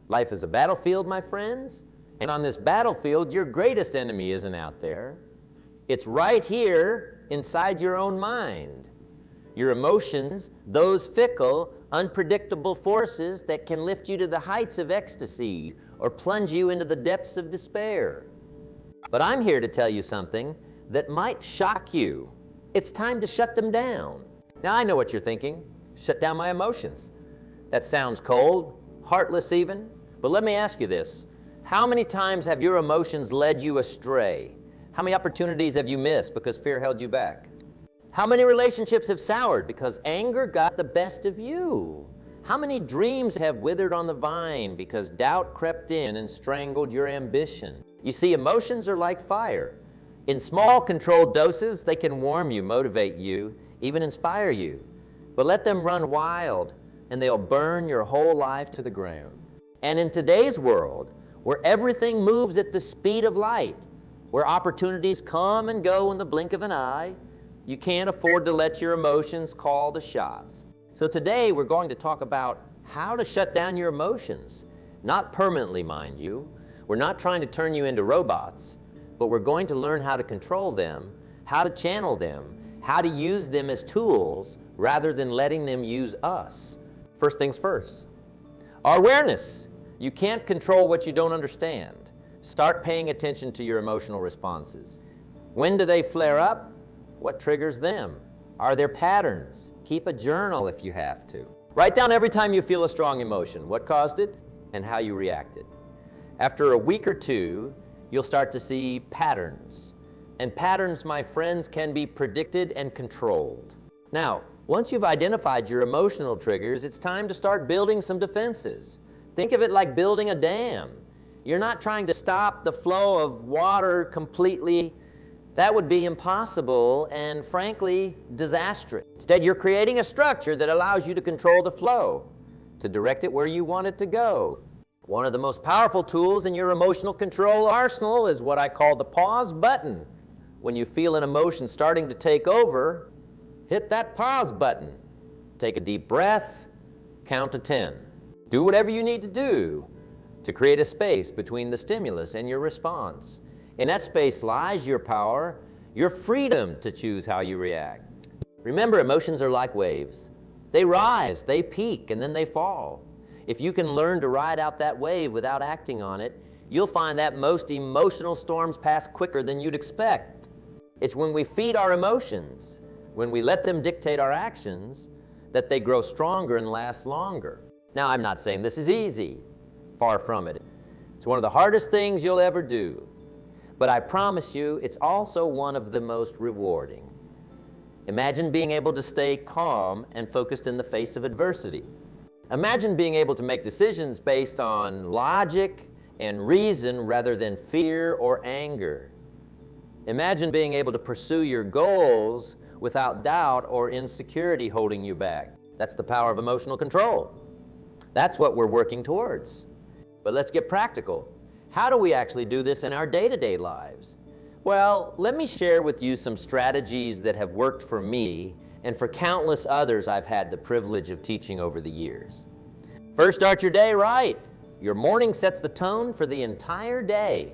Life is a battlefield, my friends, and on this battlefield, your greatest enemy isn't out there. It's right here inside your own mind. Your emotions, those fickle, unpredictable forces that can lift you to the heights of ecstasy or plunge you into the depths of despair. But I'm here to tell you something that might shock you. It's time to shut them down. Now I know what you're thinking. Shut down my emotions. That sounds cold, heartless even. But let me ask you this. How many times have your emotions led you astray? How many opportunities have you missed because fear held you back? How many relationships have soured because anger got the best of you? How many dreams have withered on the vine because doubt crept in and strangled your ambition? You see, emotions are like fire. In small, controlled doses, they can warm you, motivate you, even inspire you. But let them run wild, and they'll burn your whole life to the ground. And in today's world, where everything moves at the speed of light, where opportunities come and go in the blink of an eye, you can't afford to let your emotions call the shots. So today we're going to talk about how to shut down your emotions. Not permanently, mind you. We're not trying to turn you into robots, but we're going to learn how to control them, how to channel them, how to use them as tools rather than letting them use us. First things first. Our awareness. You can't control what you don't understand. Start paying attention to your emotional responses. When do they flare up? What triggers them? Are there patterns? Keep a journal if you have to. Write down every time you feel a strong emotion, what caused it and how you reacted. After a week or two, you'll start to see patterns. And patterns, my friends, can be predicted and controlled. Now, once you've identified your emotional triggers, it's time to start building some defenses. Think of it like building a dam. You're not trying to stop the flow of water completely. That would be impossible and, frankly, disastrous. Instead, you're creating a structure that allows you to control the flow, to direct it where you want it to go. One of the most powerful tools in your emotional control arsenal is what I call the pause button. When you feel an emotion starting to take over, hit that pause button. Take a deep breath, count to 10. Do whatever you need to do to create a space between the stimulus and your response. In that space lies your power, your freedom to choose how you react. Remember, emotions are like waves. They rise, they peak, and then they fall. If you can learn to ride out that wave without acting on it, you'll find that most emotional storms pass quicker than you'd expect. It's when we feed our emotions, when we let them dictate our actions, that they grow stronger and last longer. Now, I'm not saying this is easy. Far from it. It's one of the hardest things you'll ever do. But I promise you, it's also one of the most rewarding. Imagine being able to stay calm and focused in the face of adversity. Imagine being able to make decisions based on logic and reason rather than fear or anger. Imagine being able to pursue your goals without doubt or insecurity holding you back. That's the power of emotional control. That's what we're working towards. But let's get practical. How do we actually do this in our day-to-day lives? Well, let me share with you some strategies that have worked for me and for countless others I've had the privilege of teaching over the years. First, start your day right. Your morning sets the tone for the entire day.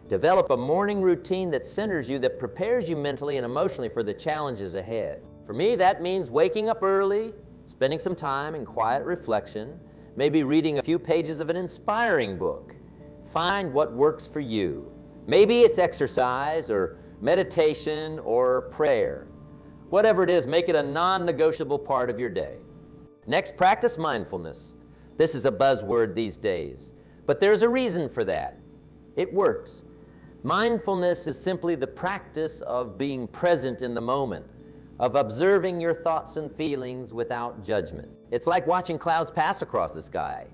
Develop a morning routine that centers you, that prepares you mentally and emotionally for the challenges ahead. For me, that means waking up early, spending some time in quiet reflection, maybe reading a few pages of an inspiring book. Find what works for you. Maybe it's exercise or meditation or prayer. Whatever it is, make it a non-negotiable part of your day. Next, practice mindfulness. This is a buzzword these days, but there's a reason for that. It works. Mindfulness is simply the practice of being present in the moment, of observing your thoughts and feelings without judgment. It's like watching clouds pass across the sky.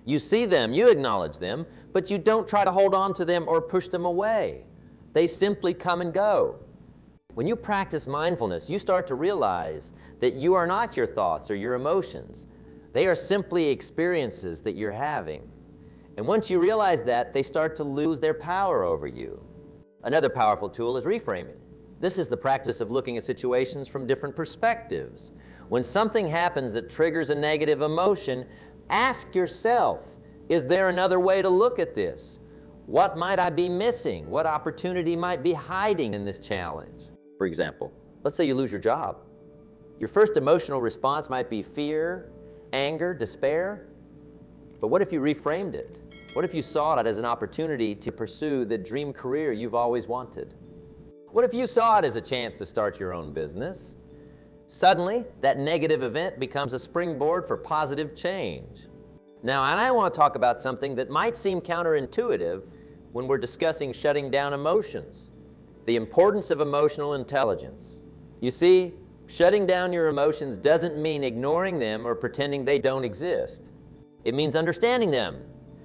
You see them, you acknowledge them, but you don't try to hold on to them or push them away. They simply come and go. When you practice mindfulness, you start to realize that you are not your thoughts or your emotions. They are simply experiences that you're having. And once you realize that, they start to lose their power over you. Another powerful tool is reframing. This is the practice of looking at situations from different perspectives. When something happens that triggers a negative emotion, ask yourself, Is there another way to look at this? What might I be missing? What opportunity might be hiding in this challenge? For example, let's say you lose your job. Your first emotional response might be fear, anger, despair. But what if you reframed it? What if you saw it as an opportunity to pursue the dream career you've always wanted? What if you saw it as a chance to start your own business? Suddenly, that negative event becomes a springboard for positive change. Now, and I want to talk about something that might seem counterintuitive when we're discussing shutting down emotions: the importance of emotional intelligence. You see, shutting down your emotions doesn't mean ignoring them or pretending they don't exist. It means understanding them,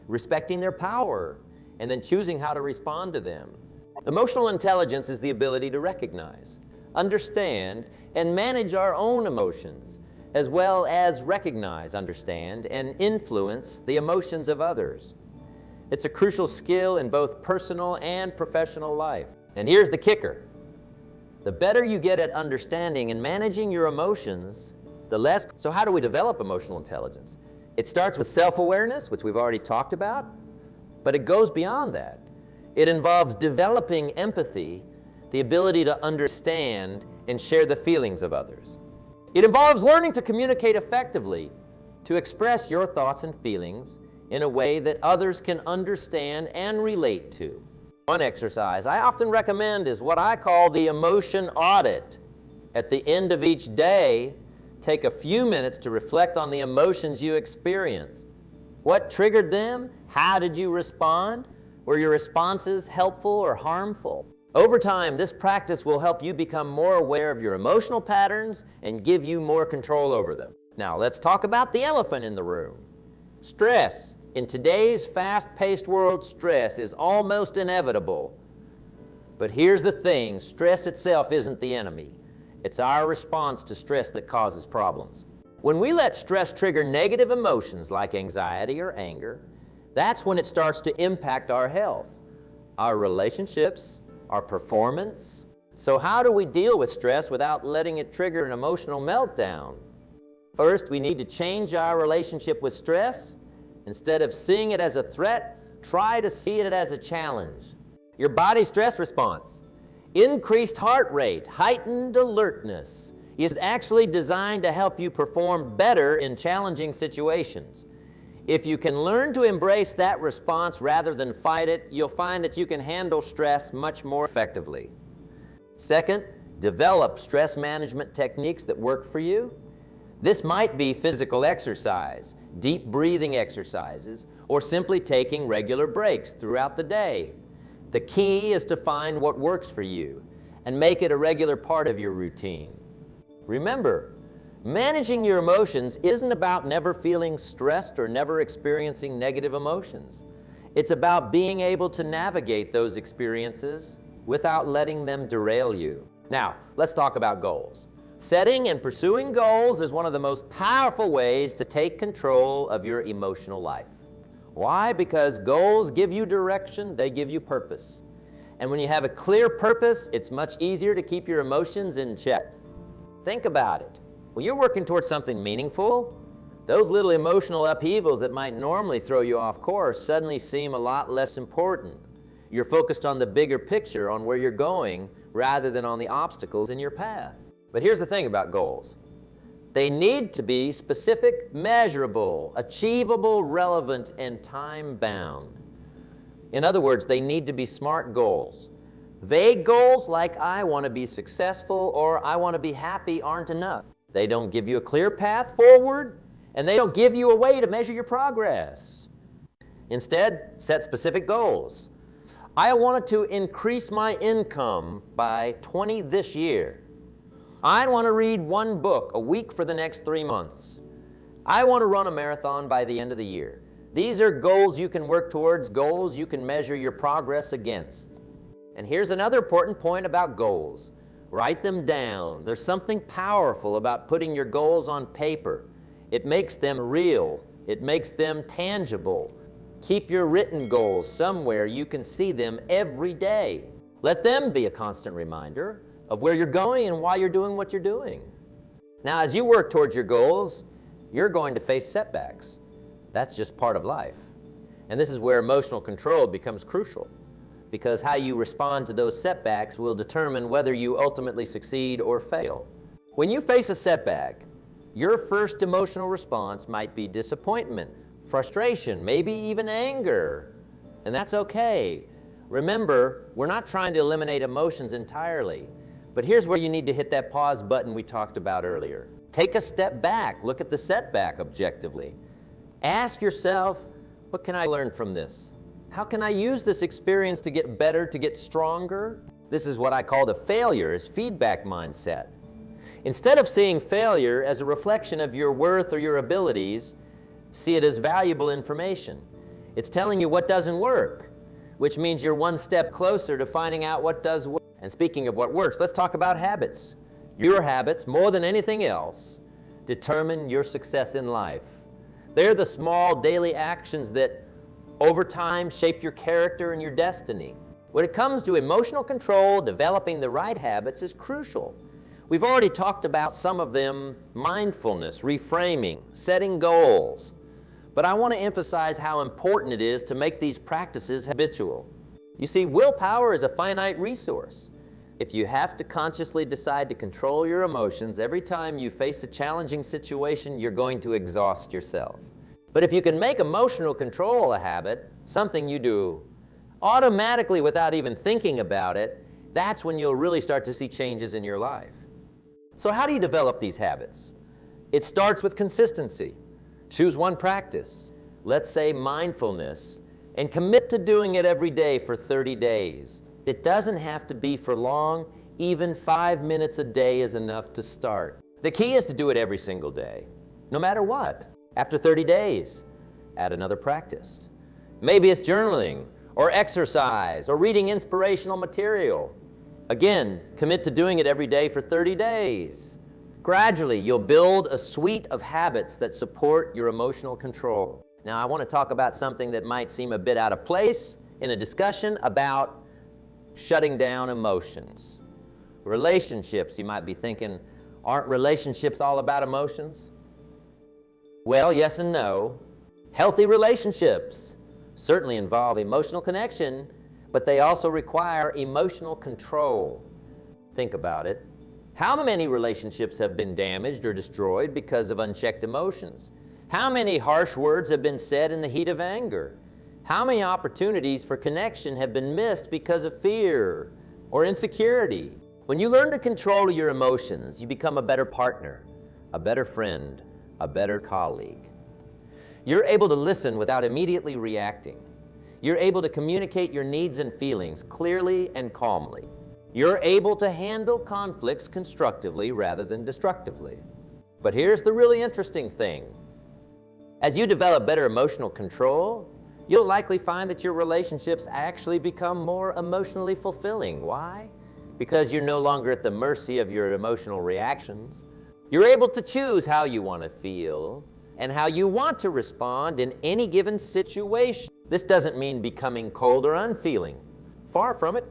respecting their power, and then choosing how to respond to them. Emotional intelligence is the ability to recognize, understand, and manage our own emotions, as well as recognize, understand, and influence the emotions of others. It's a crucial skill in both personal and professional life. And here's the kicker: the better you get at understanding and managing your emotions, the less. So how do we develop emotional intelligence? It starts with self-awareness, which we've already talked about, but it goes beyond that. It involves developing empathy, the ability to understand and share the feelings of others. It involves learning to communicate effectively, to express your thoughts and feelings in a way that others can understand and relate to. One exercise I often recommend is what I call the emotion audit. At the end of each day, take a few minutes to reflect on the emotions you experienced. What triggered them? How did you respond? Were your responses helpful or harmful? Over time, this practice will help you become more aware of your emotional patterns and give you more control over them. Now, let's talk about the elephant in the room: stress. In today's fast-paced world, stress is almost inevitable. But here's the thing: stress itself isn't the enemy. It's our response to stress that causes problems. When we let stress trigger negative emotions like anxiety or anger, that's when it starts to impact our health, our relationships, our performance. So how do we deal with stress without letting it trigger an emotional meltdown? First, we need to change our relationship with stress. Instead of seeing it as a threat, try to see it as a challenge. Your body's stress response, increased heart rate, heightened alertness, is actually designed to help you perform better in challenging situations. If you can learn to embrace that response rather than fight it, you'll find that you can handle stress much more effectively. Second, develop stress management techniques that work for you. This might be physical exercise, deep breathing exercises, or simply taking regular breaks throughout the day. The key is to find what works for you and make it a regular part of your routine. Remember, managing your emotions isn't about never feeling stressed or never experiencing negative emotions. It's about being able to navigate those experiences without letting them derail you. Now, let's talk about goals. Setting and pursuing goals is one of the most powerful ways to take control of your emotional life. Why? Because goals give you direction, they give you purpose. And when you have a clear purpose, it's much easier to keep your emotions in check. Think about it. When you're working towards something meaningful, those little emotional upheavals that might normally throw you off course suddenly seem a lot less important. You're focused on the bigger picture, on where you're going, rather than on the obstacles in your path. But here's the thing about goals. They need to be specific, measurable, achievable, relevant, and time-bound. In other words, they need to be SMART goals. Vague goals like "I want to be successful" or "I want to be happy" aren't enough. They don't give you a clear path forward, and they don't give you a way to measure your progress. Instead, set specific goals. I wanted to increase my income by 20 this year. I want to read one book a week for the next 3 months. I want to run a marathon by the end of the year. These are goals you can work towards, goals you can measure your progress against. And here's another important point about goals. Write them down. There's something powerful about putting your goals on paper. It makes them real. It makes them tangible. Keep your written goals somewhere you can see them every day. Let them be a constant reminder of where you're going and why you're doing what you're doing. Now, as you work towards your goals, you're going to face setbacks. That's just part of life. And this is where emotional control becomes crucial, because how you respond to those setbacks will determine whether you ultimately succeed or fail. When you face a setback, your first emotional response might be disappointment, frustration, maybe even anger. And that's okay. Remember, we're not trying to eliminate emotions entirely. But here's where you need to hit that pause button we talked about earlier. Take a step back. Look at the setback objectively. Ask yourself, what can I learn from this? How can I use this experience to get better, to get stronger? This is what I call the failure as feedback mindset. Instead of seeing failure as a reflection of your worth or your abilities, see it as valuable information. It's telling you what doesn't work, which means you're one step closer to finding out what does work. And speaking of what works, let's talk about habits. Your habits, more than anything else, determine your success in life. They're the small daily actions that over time shape your character and your destiny. When it comes to emotional control, developing the right habits is crucial. We've already talked about some of them: mindfulness, reframing, setting goals. But I want to emphasize how important it is to make these practices habitual. You see, willpower is a finite resource. If you have to consciously decide to control your emotions every time you face a challenging situation, you're going to exhaust yourself. But if you can make emotional control a habit, something you do automatically without even thinking about it, that's when you'll really start to see changes in your life. So how do you develop these habits? It starts with consistency. Choose one practice, let's say mindfulness, and commit to doing it every day for 30 days. It doesn't have to be for long. Even 5 minutes a day is enough to start. The key is to do it every single day, no matter what. After 30 days, add another practice. Maybe it's journaling, or exercise, or reading inspirational material. Again, commit to doing it every day for 30 days. Gradually, you'll build a suite of habits that support your emotional control. Now, I want to talk about something that might seem a bit out of place in a discussion about shutting down emotions. Relationships, you might be thinking, aren't relationships all about emotions? Well, yes and no. Healthy relationships certainly involve emotional connection, but they also require emotional control. Think about it. How many relationships have been damaged or destroyed because of unchecked emotions? How many harsh words have been said in the heat of anger? How many opportunities for connection have been missed because of fear or insecurity? When you learn to control your emotions, you become a better partner, a better friend, a better colleague. You're able to listen without immediately reacting. You're able to communicate your needs and feelings clearly and calmly. You're able to handle conflicts constructively rather than destructively. But here's the really interesting thing. As you develop better emotional control, you'll likely find that your relationships actually become more emotionally fulfilling. Why? Because you're no longer at the mercy of your emotional reactions. You're able to choose how you want to feel and how you want to respond in any given situation. This doesn't mean becoming cold or unfeeling. Far from it.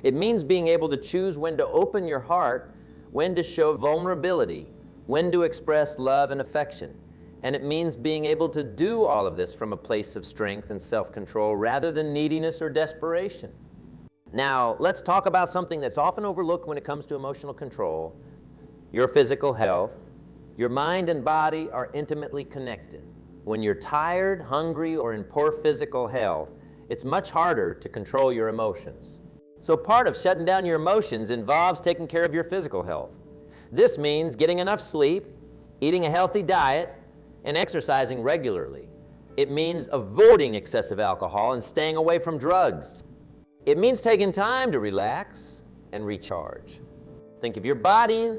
It means being able to choose when to open your heart, when to show vulnerability, when to express love and affection. And it means being able to do all of this from a place of strength and self-control rather than neediness or desperation. Now, let's talk about something that's often overlooked when it comes to emotional control: your physical health. Your mind and body are intimately connected. When you're tired, hungry, or in poor physical health, it's much harder to control your emotions. So part of shutting down your emotions involves taking care of your physical health. This means getting enough sleep, eating a healthy diet, and exercising regularly. It means avoiding excessive alcohol and staying away from drugs. It means taking time to relax and recharge. Think of your body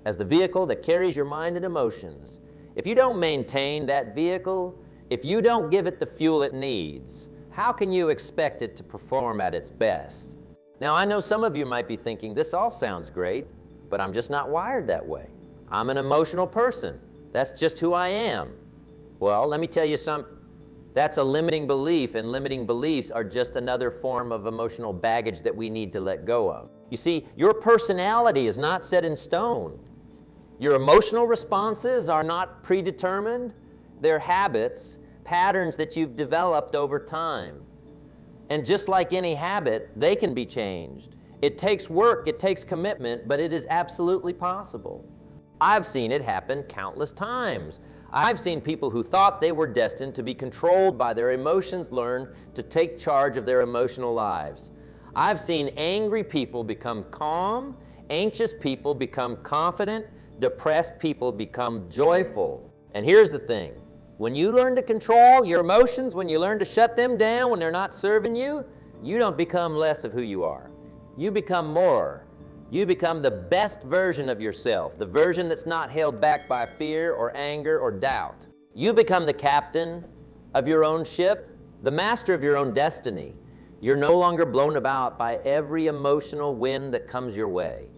as the vehicle that carries your mind and emotions. If you don't maintain that vehicle, if you don't give it the fuel it needs, how can you expect it to perform at its best? Now, I know some of you might be thinking, this all sounds great, but I'm just not wired that way. I'm an emotional person. That's just who I am. Well, let me tell you something. That's a limiting belief, and limiting beliefs are just another form of emotional baggage that we need to let go of. You see, your personality is not set in stone. Your emotional responses are not predetermined. They're habits patterns that you've developed over time. And just like any habit, they can be changed. It takes work, it takes commitment, but it is absolutely possible. I've seen it happen countless times. I've seen people who thought they were destined to be controlled by their emotions learn to take charge of their emotional lives. I've seen angry people become calm, anxious people become confident, depressed people become joyful. And here's the thing. When you learn to control your emotions, when you learn to shut them down when they're not serving you, you don't become less of who you are. You become more. You become the best version of yourself, the version that's not held back by fear or anger or doubt. You become the captain of your own ship, the master of your own destiny. You're no longer blown about by every emotional wind that comes your way.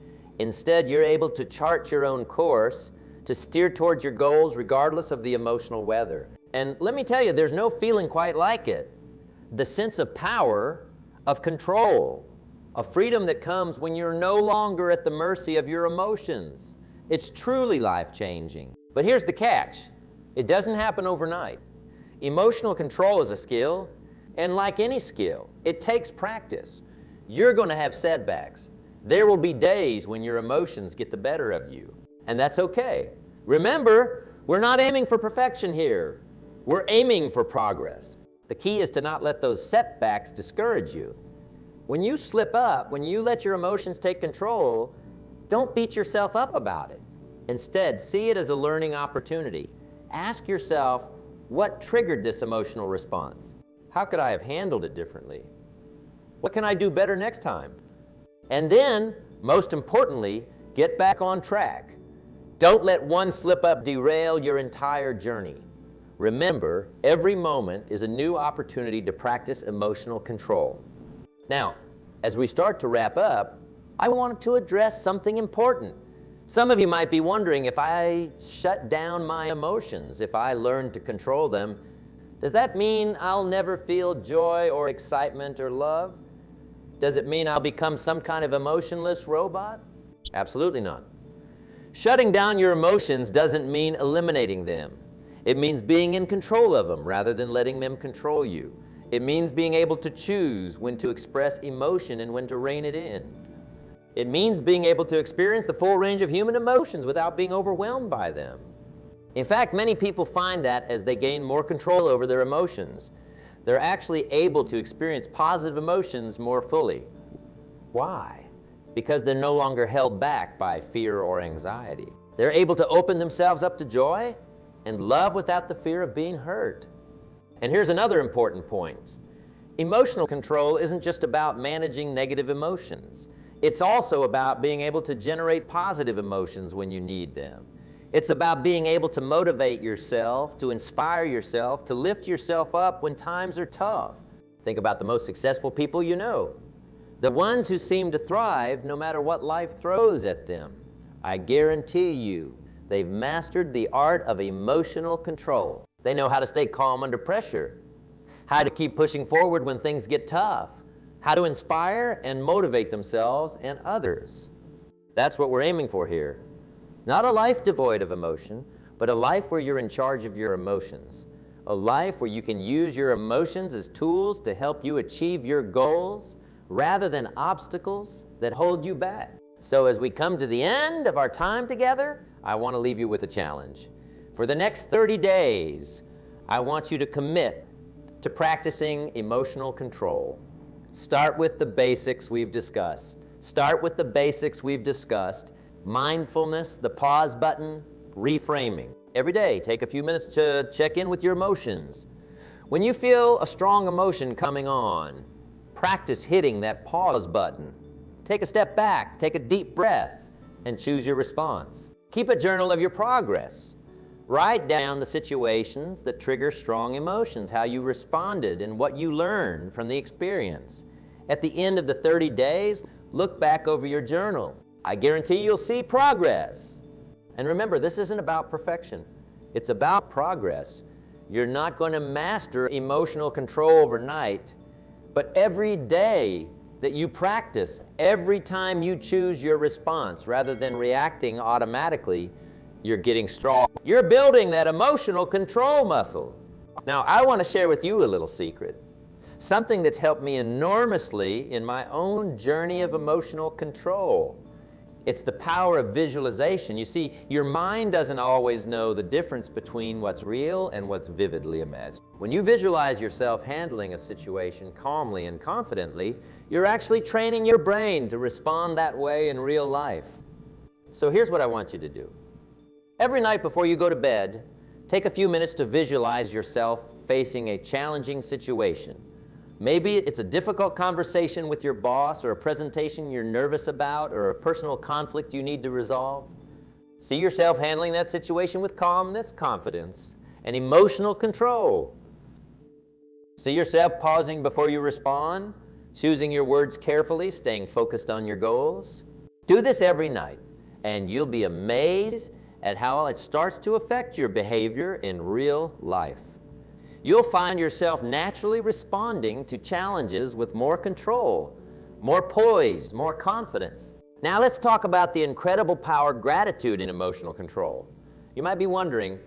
Instead, you're able to chart your own course, to steer towards your goals regardless of the emotional weather. And let me tell you, there's no feeling quite like it. The sense of power, of control, of freedom that comes when you're no longer at the mercy of your emotions. It's truly life-changing. But here's the catch. It doesn't happen overnight. Emotional control is a skill, and like any skill, it takes practice. You're going to have setbacks. There will be days when your emotions get the better of you, and that's okay. Remember, we're not aiming for perfection here. We're aiming for progress. The key is to not let those setbacks discourage you. When you slip up, when you let your emotions take control, don't beat yourself up about it. Instead, see it as a learning opportunity. Ask yourself, what triggered this emotional response? How could I have handled it differently? What can I do better next time? And then, most importantly, get back on track. Don't let one slip-up derail your entire journey. Remember, every moment is a new opportunity to practice emotional control. Now, as we start to wrap up, I wanted to address something important. Some of you might be wondering, if I shut down my emotions, if I learn to control them, does that mean I'll never feel joy or excitement or love? Does it mean I'll become some kind of emotionless robot? Absolutely not. Shutting down your emotions doesn't mean eliminating them. It means being in control of them rather than letting them control you. It means being able to choose when to express emotion and when to rein it in. It means being able to experience the full range of human emotions without being overwhelmed by them. In fact, many people find that as they gain more control over their emotions, they're actually able to experience positive emotions more fully. Why? Because they're no longer held back by fear or anxiety. They're able to open themselves up to joy and love without the fear of being hurt. And here's another important point. Emotional control isn't just about managing negative emotions. It's also about being able to generate positive emotions when you need them. It's about being able to motivate yourself, to inspire yourself, to lift yourself up when times are tough. Think about the most successful people you know. The ones who seem to thrive no matter what life throws at them. I guarantee you, they've mastered the art of emotional control. They know how to stay calm under pressure, how to keep pushing forward when things get tough, how to inspire and motivate themselves and others. That's what we're aiming for here. Not a life devoid of emotion, but a life where you're in charge of your emotions. A life where you can use your emotions as tools to help you achieve your goals rather than obstacles that hold you back. So as we come to the end of our time together, I want to leave you with a challenge. For the next 30 days, I want you to commit to practicing emotional control. Start with the basics we've discussed. Start with the basics we've discussed. Mindfulness, the pause button, reframing. Every day, take a few minutes to check in with your emotions. When you feel a strong emotion coming on, practice hitting that pause button. Take a step back, take a deep breath, and choose your response. Keep a journal of your progress. Write down the situations that trigger strong emotions, how you responded, and what you learned from the experience. At the end of the 30 days, look back over your journal. I guarantee you'll see progress. And remember, this isn't about perfection. It's about progress. You're not going to master emotional control overnight, but every day that you practice, every time you choose your response rather than reacting automatically, you're getting strong. You're building that emotional control muscle. Now, I want to share with you a little secret, something that's helped me enormously in my own journey of emotional control. It's the power of visualization. You see, your mind doesn't always know the difference between what's real and what's vividly imagined. When you visualize yourself handling a situation calmly and confidently, you're actually training your brain to respond that way in real life. So here's what I want you to do. Every night before you go to bed, take a few minutes to visualize yourself facing a challenging situation. Maybe it's a difficult conversation with your boss, or a presentation you're nervous about, or a personal conflict you need to resolve. See yourself handling that situation with calmness, confidence, and emotional control. See yourself pausing before you respond, choosing your words carefully, staying focused on your goals. Do this every night, and you'll be amazed at how it starts to affect your behavior in real life. You'll find yourself naturally responding to challenges with more control, more poise, more confidence. Now let's talk about the incredible power of gratitude in emotional control. You might be wondering,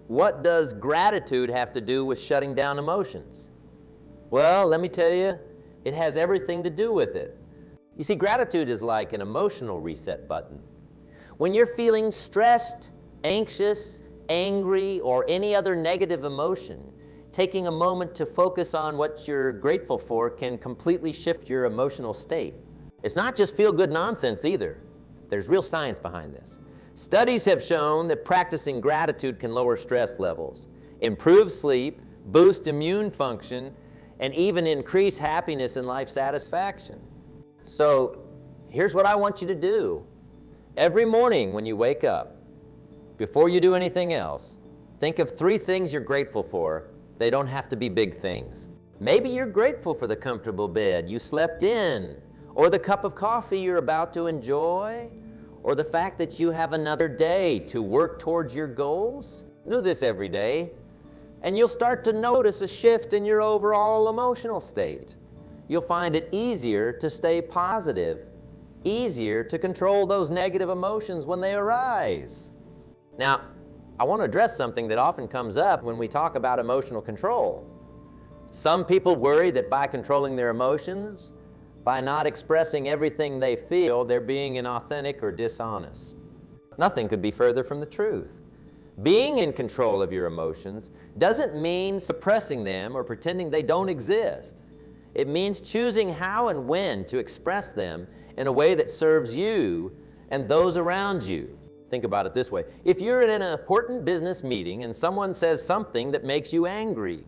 what does gratitude have to do with shutting down emotions? Well, let me tell you, it has everything to do with it. You see, gratitude is like an emotional reset button. When you're feeling stressed, anxious, angry, or any other negative emotion, taking a moment to focus on what you're grateful for can completely shift your emotional state. It's not just feel-good nonsense either. There's real science behind this. Studies have shown that practicing gratitude can lower stress levels, improve sleep, boost immune function, and even increase happiness and life satisfaction. So here's what I want you to do. Every morning when you wake up, before you do anything else, think of 3 things you're grateful for. They don't have to be big things. Maybe you're grateful for the comfortable bed you slept in, or the cup of coffee you're about to enjoy, or the fact that you have another day to work towards your goals. Do this every day, and you'll start to notice a shift in your overall emotional state. You'll find it easier to stay positive, easier to control those negative emotions when they arise. Now, I want to address something that often comes up when we talk about emotional control. Some people worry that by controlling their emotions, by not expressing everything they feel, they're being inauthentic or dishonest. Nothing could be further from the truth. Being in control of your emotions doesn't mean suppressing them or pretending they don't exist. It means choosing how and when to express them in a way that serves you and those around you. Think about it this way. If you're in an important business meeting and someone says something that makes you angry,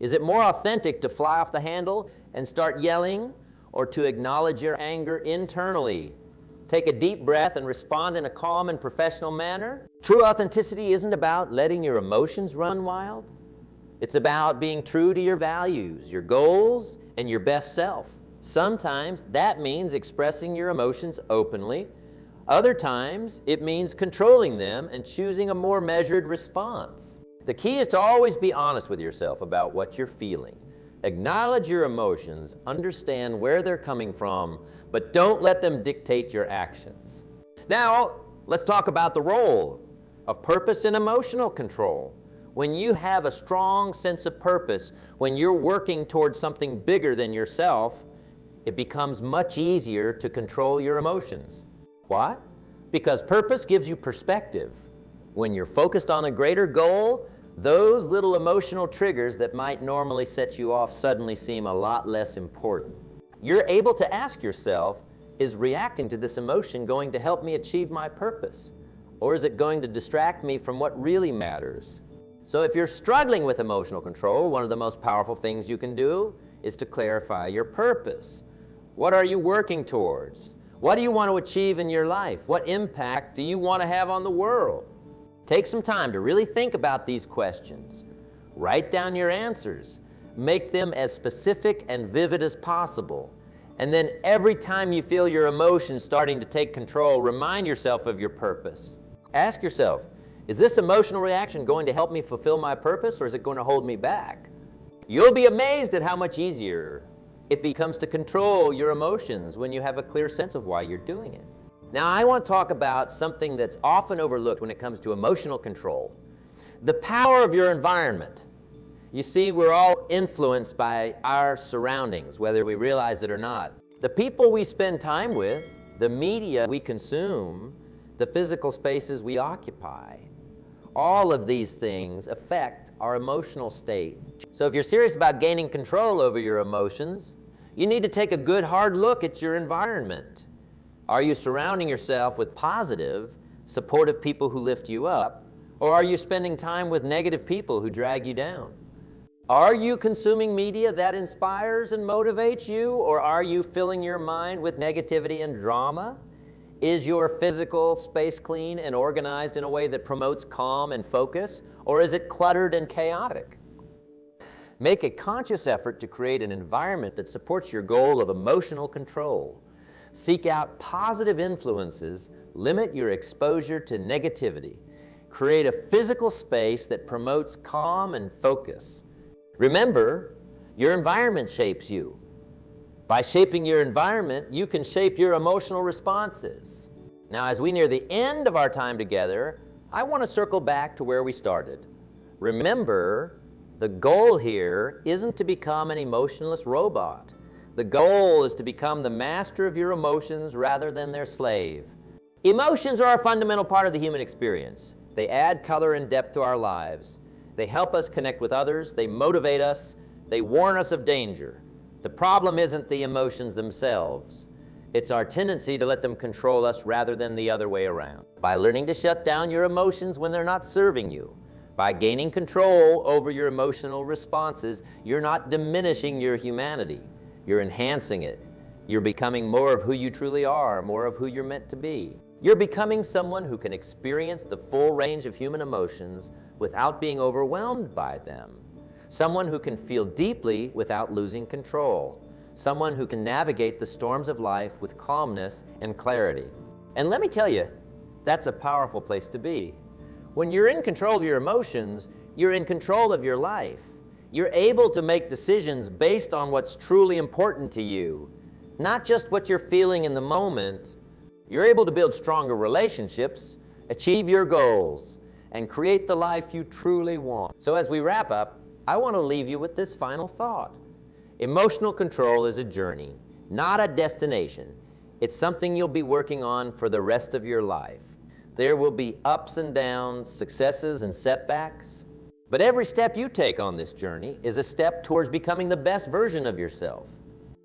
is it more authentic to fly off the handle and start yelling, or to acknowledge your anger internally? Take a deep breath and respond in a calm and professional manner. True authenticity isn't about letting your emotions run wild. It's about being true to your values, your goals, and your best self. Sometimes that means expressing your emotions openly. Other times, it means controlling them and choosing a more measured response. The key is to always be honest with yourself about what you're feeling. Acknowledge your emotions, understand where they're coming from, but don't let them dictate your actions. Now, let's talk about the role of purpose in emotional control. When you have a strong sense of purpose, when you're working towards something bigger than yourself, it becomes much easier to control your emotions. Why? Because purpose gives you perspective. When you're focused on a greater goal, those little emotional triggers that might normally set you off suddenly seem a lot less important. You're able to ask yourself, is reacting to this emotion going to help me achieve my purpose? Or is it going to distract me from what really matters? So if you're struggling with emotional control, one of the most powerful things you can do is to clarify your purpose. What are you working towards? What do you want to achieve in your life? What impact do you want to have on the world? Take some time to really think about these questions. Write down your answers. Make them as specific and vivid as possible. And then every time you feel your emotions starting to take control, remind yourself of your purpose. Ask yourself, is this emotional reaction going to help me fulfill my purpose, or is it going to hold me back? You'll be amazed at how much easier it becomes to control your emotions when you have a clear sense of why you're doing it. Now, I want to talk about something that's often overlooked when it comes to emotional control. The power of your environment. You see, we're all influenced by our surroundings, whether we realize it or not. The people we spend time with, the media we consume, the physical spaces we occupy, all of these things affect our emotional state. So if you're serious about gaining control over your emotions, you need to take a good hard look at your environment. Are you surrounding yourself with positive, supportive people who lift you up, or are you spending time with negative people who drag you down? Are you consuming media that inspires and motivates you, or are you filling your mind with negativity and drama? Is your physical space clean and organized in a way that promotes calm and focus, or is it cluttered and chaotic? Make a conscious effort to create an environment that supports your goal of emotional control. Seek out positive influences, limit your exposure to negativity. Create a physical space that promotes calm and focus. Remember, your environment shapes you. By shaping your environment, you can shape your emotional responses. Now, as we near the end of our time together, I want to circle back to where we started. Remember, the goal here isn't to become an emotionless robot. The goal is to become the master of your emotions rather than their slave. Emotions are a fundamental part of the human experience. They add color and depth to our lives. They help us connect with others. They motivate us. They warn us of danger. The problem isn't the emotions themselves. It's our tendency to let them control us rather than the other way around. By learning to shut down your emotions when they're not serving you, by gaining control over your emotional responses, you're not diminishing your humanity. You're enhancing it. You're becoming more of who you truly are, more of who you're meant to be. You're becoming someone who can experience the full range of human emotions without being overwhelmed by them. Someone who can feel deeply without losing control. Someone who can navigate the storms of life with calmness and clarity. And let me tell you, that's a powerful place to be. When you're in control of your emotions, you're in control of your life. You're able to make decisions based on what's truly important to you, not just what you're feeling in the moment. You're able to build stronger relationships, achieve your goals, and create the life you truly want. So as we wrap up, I want to leave you with this final thought. Emotional control is a journey, not a destination. It's something you'll be working on for the rest of your life. There will be ups and downs, successes and setbacks, but every step you take on this journey is a step towards becoming the best version of yourself.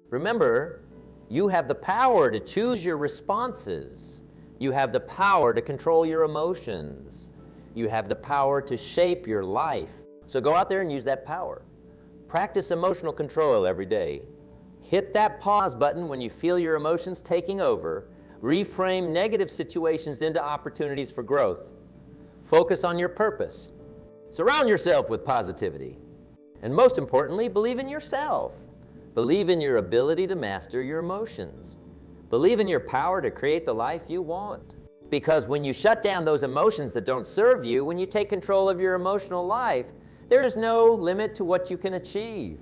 Remember, you have the power to choose your responses. You have the power to control your emotions. You have the power to shape your life. So go out there and use that power. Practice emotional control every day. Hit that pause button when you feel your emotions taking over. Reframe negative situations into opportunities for growth. Focus on your purpose. Surround yourself with positivity. And most importantly, believe in yourself. Believe in your ability to master your emotions. Believe in your power to create the life you want. Because when you shut down those emotions that don't serve you, when you take control of your emotional life, there is no limit to what you can achieve.